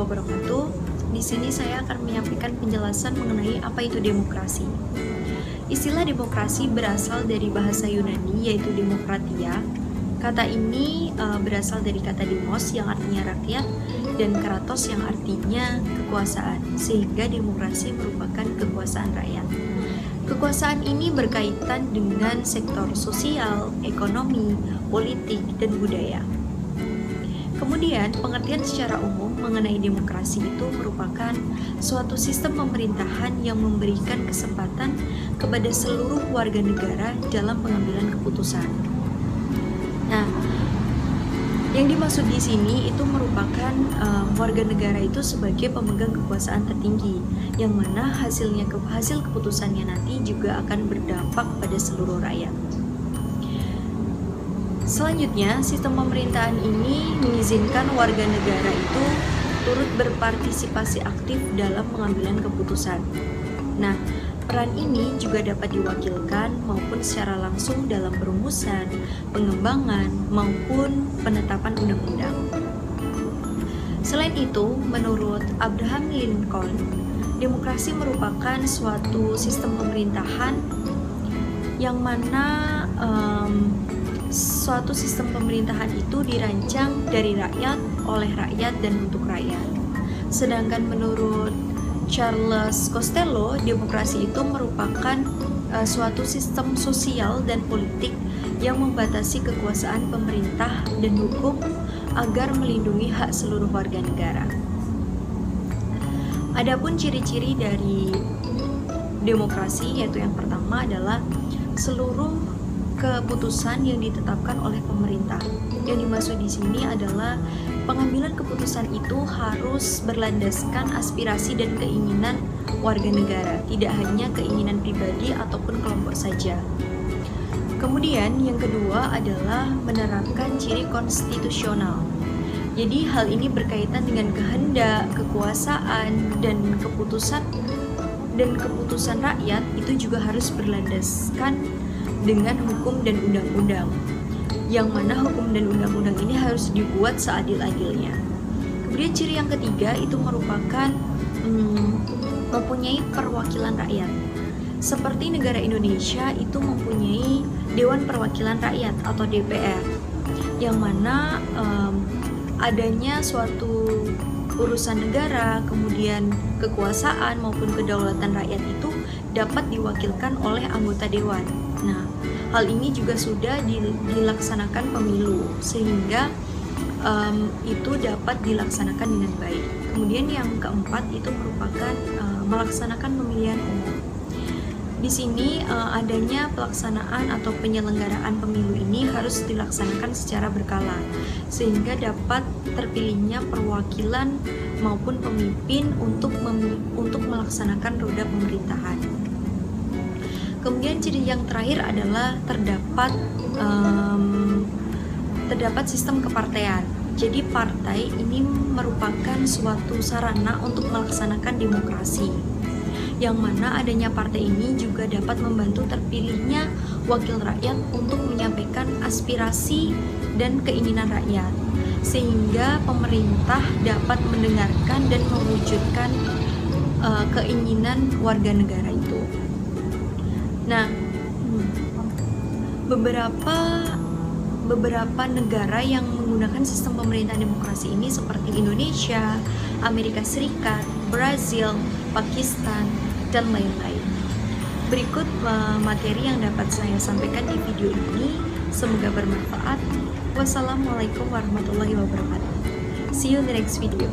wabarakatuh. Di sini saya akan menyampaikan penjelasan mengenai apa itu demokrasi. Istilah demokrasi berasal dari bahasa Yunani yaitu demokratia. Kata ini berasal dari kata demos yang artinya rakyat dan kratos yang artinya kekuasaan, sehingga demokrasi merupakan kekuasaan rakyat. Kekuasaan ini berkaitan dengan sektor sosial, ekonomi, politik, dan budaya. Kemudian, pengertian secara umum mengenai demokrasi itu merupakan suatu sistem pemerintahan yang memberikan kesempatan kepada seluruh warga negara dalam pengambilan keputusan. Nah, yang dimaksud di sini itu merupakan warga negara itu sebagai pemegang kekuasaan tertinggi, yang mana hasil keputusannya nanti juga akan berdampak pada seluruh rakyat. Selanjutnya, sistem pemerintahan ini mengizinkan warga negara itu turut berpartisipasi aktif dalam pengambilan keputusan. Nah, peran ini juga dapat diwakilkan maupun secara langsung dalam perumusan, pengembangan, maupun penetapan undang-undang. Selain itu, menurut Abraham Lincoln, demokrasi merupakan suatu sistem pemerintahan yang mana suatu sistem pemerintahan itu dirancang dari rakyat, oleh rakyat, dan untuk rakyat. Sedangkan menurut Charles Costello, demokrasi itu merupakan suatu sistem sosial dan politik yang membatasi kekuasaan pemerintah dan hukum agar melindungi hak seluruh warga negara. Adapun ciri-ciri dari demokrasi, yaitu yang pertama adalah seluruh keputusan yang ditetapkan oleh pemerintah. Yang dimaksud di sini adalah pengambilan keputusan itu harus berlandaskan aspirasi dan keinginan warga negara, tidak hanya keinginan pribadi ataupun kelompok saja. Kemudian yang kedua adalah menerapkan ciri konstitusional. Jadi hal ini berkaitan dengan kehendak, kekuasaan, dan keputusan rakyat itu juga harus berlandaskan dengan hukum dan undang-undang, yang mana hukum dan undang-undang ini harus dibuat seadil-adilnya. Kemudian ciri yang ketiga itu merupakan mempunyai perwakilan rakyat. Seperti negara Indonesia itu mempunyai Dewan Perwakilan Rakyat atau DPR, yang mana adanya suatu urusan negara, kemudian kekuasaan maupun kedaulatan rakyat itu dapat diwakilkan oleh anggota dewan. Nah, hal ini juga sudah dilaksanakan pemilu, sehingga itu dapat dilaksanakan dengan baik. Kemudian yang keempat itu merupakan melaksanakan pemilihan umum. Di sini adanya pelaksanaan atau penyelenggaraan pemilu ini harus dilaksanakan secara berkala, sehingga dapat terpilihnya perwakilan maupun pemimpin untuk melaksanakan roda pemerintahan. Kemudian ciri yang terakhir adalah terdapat sistem kepartean. Jadi partai ini merupakan suatu sarana untuk melaksanakan demokrasi, yang mana adanya partai ini juga dapat membantu terpilihnya wakil rakyat untuk menyampaikan aspirasi dan keinginan rakyat, sehingga pemerintah dapat mendengarkan dan mewujudkan keinginan warga negara itu. Nah, beberapa negara yang menggunakan sistem pemerintahan demokrasi ini seperti Indonesia, Amerika Serikat, Brazil, Pakistan, dan lain-lain. Berikut materi yang dapat saya sampaikan di video ini. Semoga bermanfaat. Wassalamualaikum warahmatullahi wabarakatuh. See you in the next video.